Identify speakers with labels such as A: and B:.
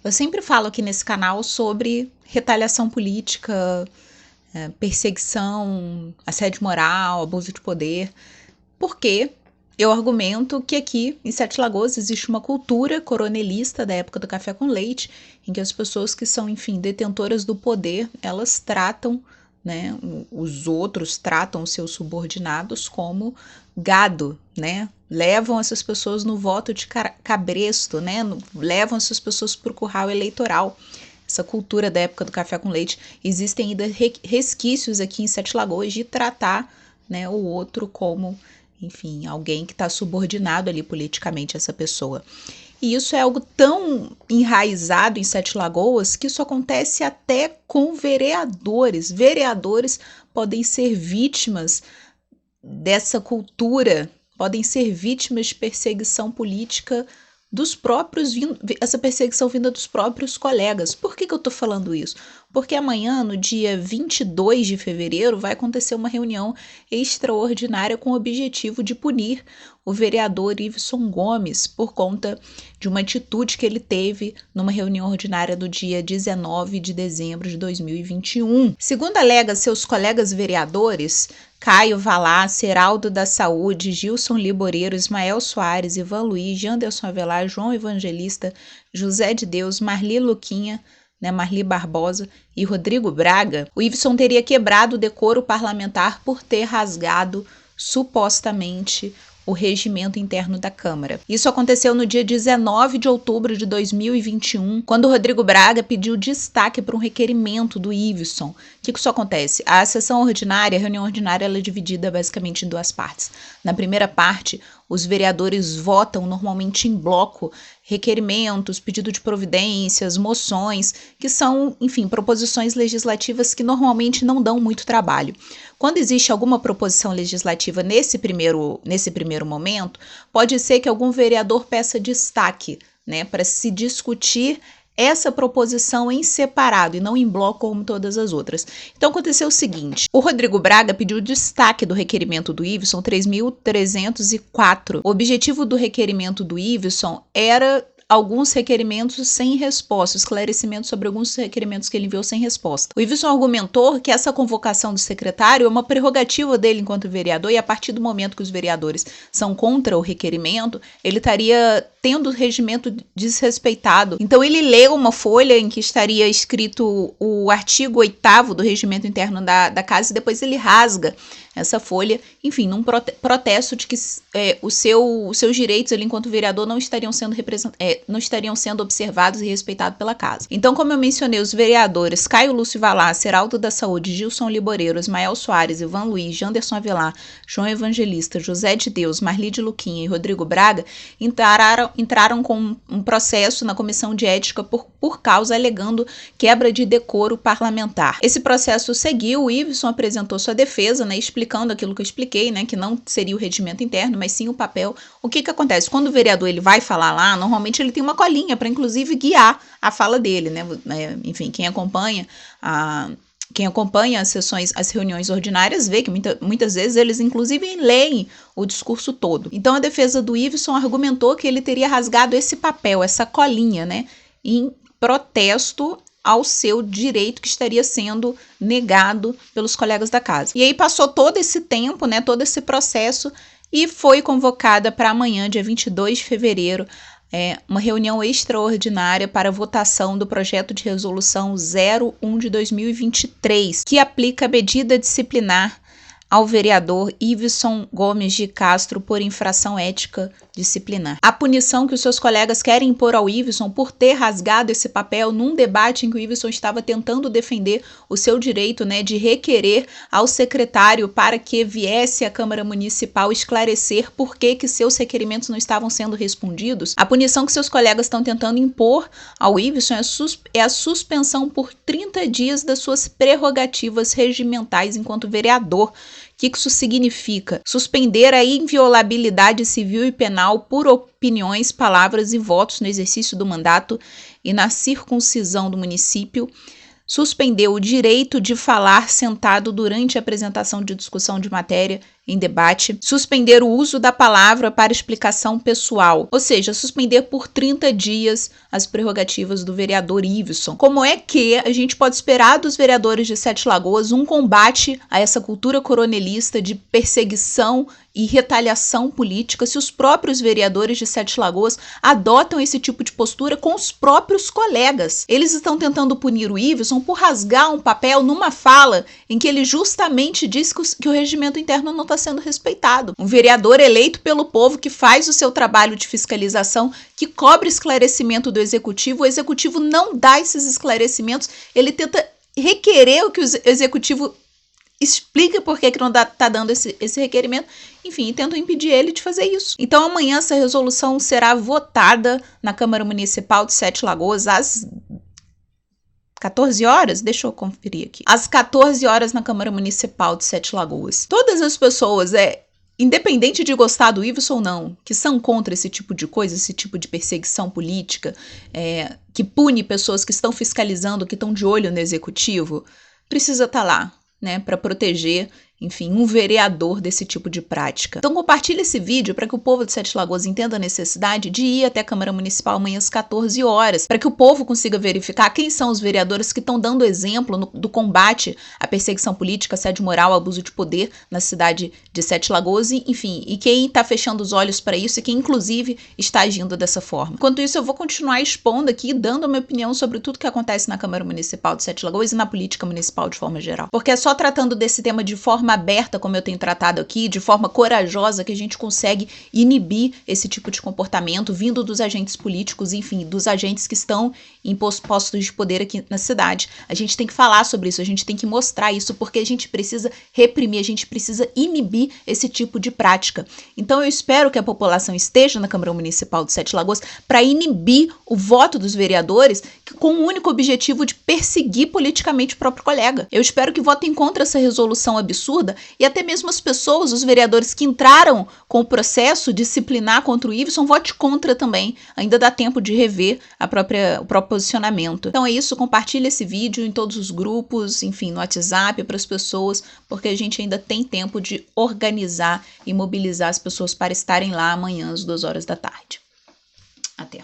A: Eu sempre falo aqui nesse canal sobre retaliação política, perseguição, assédio moral, abuso de poder, porque eu argumento que aqui em Sete Lagoas existe uma cultura coronelista da época do café com leite, em que as pessoas que são, enfim, detentoras do poder, elas tratam, né, os outros tratam os seus subordinados como gado, né? Levam essas pessoas no voto de cabresto, né? Levam essas pessoas para o curral eleitoral. Essa cultura da época do café com leite, existem ainda resquícios aqui em Sete Lagoas de tratar, né, o outro como, enfim, alguém que está subordinado ali politicamente a essa pessoa. E isso é algo tão enraizado em Sete Lagoas que isso acontece até com vereadores. Vereadores podem ser vítimas dessa cultura, podem ser vítimas de perseguição política dos próprios, essa perseguição vinda dos próprios colegas. Por que eu estou falando isso? Porque amanhã, no dia 22 de fevereiro, vai acontecer uma reunião extraordinária com o objetivo de punir o vereador Iveson Gomes por conta de uma atitude que ele teve numa reunião ordinária do dia 19 de dezembro de 2021. Segundo alega seus colegas vereadores, Caio Valá, Heraldo da Saúde, Gilson Liboreiro, Ismael Soares, Ivan Luiz, Janderson Avelar, João Evangelista, José de Deus, Marli Luquinha, Marli Barbosa e Rodrigo Braga, o Iveson teria quebrado o decoro parlamentar por ter rasgado, supostamente, o regimento interno da Câmara. Isso aconteceu no dia 19 de outubro de 2021, quando o Rodrigo Braga pediu destaque para um requerimento do Iveson. O que isso acontece? A sessão ordinária, a reunião ordinária, ela é dividida basicamente em duas partes. Na primeira parte, os vereadores votam normalmente em bloco requerimentos, pedido de providências, moções, que são, enfim, proposições legislativas que normalmente não dão muito trabalho. Quando existe alguma proposição legislativa nesse primeiro momento, pode ser que algum vereador peça destaque, né, para se discutir essa proposição em separado e não em bloco como todas as outras. Então aconteceu o seguinte, o Rodrigo Braga pediu destaque do requerimento do Iveson 3.304. O objetivo do requerimento do Iveson era alguns requerimentos sem resposta, esclarecimentos sobre alguns requerimentos que ele enviou sem resposta. O Iveson argumentou que essa convocação do secretário é uma prerrogativa dele enquanto vereador e a partir do momento que os vereadores são contra o requerimento, ele estaria tendo o regimento desrespeitado. Então ele leu uma folha em que estaria escrito o artigo 8º do regimento interno da casa e depois ele rasga essa folha, enfim, num protesto de que os seus direitos ali enquanto vereador não estariam sendo observados e respeitados pela casa. Então, como eu mencionei, os vereadores Caio Lúcio Valá, Heraldo da Saúde, Gilson Liboreiro, Ismael Soares, Ivan Luiz, Janderson Avelar, João Evangelista, José de Deus, Marli de Luquinha e Rodrigo Braga entraram com um processo na comissão de ética por causa alegando quebra de decoro parlamentar. Esse processo seguiu, o Iveson apresentou sua defesa, né, explicando aquilo que eu expliquei, né, que não seria o regimento interno, mas sim o papel. O que acontece? Quando o vereador ele vai falar lá, normalmente ele tem uma colinha para inclusive guiar a fala dele, né? Enfim, quem acompanha as sessões, as reuniões ordinárias vê que muitas vezes eles inclusive leem o discurso todo. Então a defesa do Iveson argumentou que ele teria rasgado esse papel, essa colinha, né, em protesto ao seu direito que estaria sendo negado pelos colegas da casa. E aí passou todo esse tempo, né, todo esse processo e foi convocada para amanhã, dia 22 de fevereiro, uma reunião extraordinária para votação do projeto de resolução 01 de 2023, que aplica a medida disciplinar ao vereador Iveson Gomes de Castro por infração ética disciplinar. A punição que os seus colegas querem impor ao Iveson por ter rasgado esse papel num debate em que o Iveson estava tentando defender o seu direito, né, de requerer ao secretário para que viesse à Câmara Municipal esclarecer por que seus requerimentos não estavam sendo respondidos. A punição que seus colegas estão tentando impor ao Iveson é a suspensão por 30 dias das suas prerrogativas regimentais enquanto vereador. O que isso significa? Suspender a inviolabilidade civil e penal por opiniões, palavras e votos no exercício do mandato e na circuncisão do município. Suspender o direito de falar sentado durante a apresentação de discussão de matéria em debate, suspender o uso da palavra para explicação pessoal, ou seja, suspender por 30 dias as prerrogativas do vereador Iveson. Como é que a gente pode esperar dos vereadores de Sete Lagoas um combate a essa cultura coronelista de perseguição e retaliação política se os próprios vereadores de Sete Lagoas adotam esse tipo de postura com os próprios colegas? Eles estão tentando punir o Iveson por rasgar um papel numa fala em que ele justamente diz que o regimento interno não está sendo respeitado. Um vereador eleito pelo povo que faz o seu trabalho de fiscalização, que cobra esclarecimento do executivo, o executivo não dá esses esclarecimentos, ele tenta requerer o que o executivo explica por que não está dando esse requerimento, enfim, e tentam impedir ele de fazer isso. Então amanhã essa resolução será votada na Câmara Municipal de Sete Lagoas às 14 horas? Deixa eu conferir aqui. Às 14 horas na Câmara Municipal de Sete Lagoas. Todas as pessoas, independente de gostar do Iveson ou não, que são contra esse tipo de coisa, esse tipo de perseguição política, que pune pessoas que estão fiscalizando, que estão de olho no executivo, precisa estar lá, né, para proteger, enfim, um vereador desse tipo de prática. Então compartilhe esse vídeo para que o povo de Sete Lagoas entenda a necessidade de ir até a Câmara Municipal amanhã às 14 horas, para que o povo consiga verificar quem são os vereadores que estão dando exemplo do combate à perseguição política, assédio moral, abuso de poder na cidade de Sete Lagoas, enfim, e quem está fechando os olhos para isso e quem, inclusive, está agindo dessa forma. Enquanto isso, eu vou continuar expondo aqui, dando a minha opinião sobre tudo que acontece na Câmara Municipal de Sete Lagoas e na política municipal de forma geral. Porque é só tratando desse tema de forma aberta, como eu tenho tratado aqui, de forma corajosa, que a gente consegue inibir esse tipo de comportamento vindo dos agentes políticos, enfim, dos agentes que estão em postos de poder aqui na cidade. A gente tem que falar sobre isso, a gente tem que mostrar isso, porque a gente precisa reprimir, a gente precisa inibir esse tipo de prática. Então eu espero que a população esteja na Câmara Municipal de Sete Lagoas para inibir o voto dos vereadores com o único objetivo de perseguir politicamente o próprio colega. Eu espero que votem contra essa resolução absurda e até mesmo as pessoas, os vereadores que entraram com o processo disciplinar contra o Iveson, vote contra também. Ainda dá tempo de rever o próprio posicionamento. Então é isso, compartilhe esse vídeo em todos os grupos, enfim, no WhatsApp para as pessoas, porque a gente ainda tem tempo de organizar e mobilizar as pessoas para estarem lá amanhã às 2 horas da tarde. Até.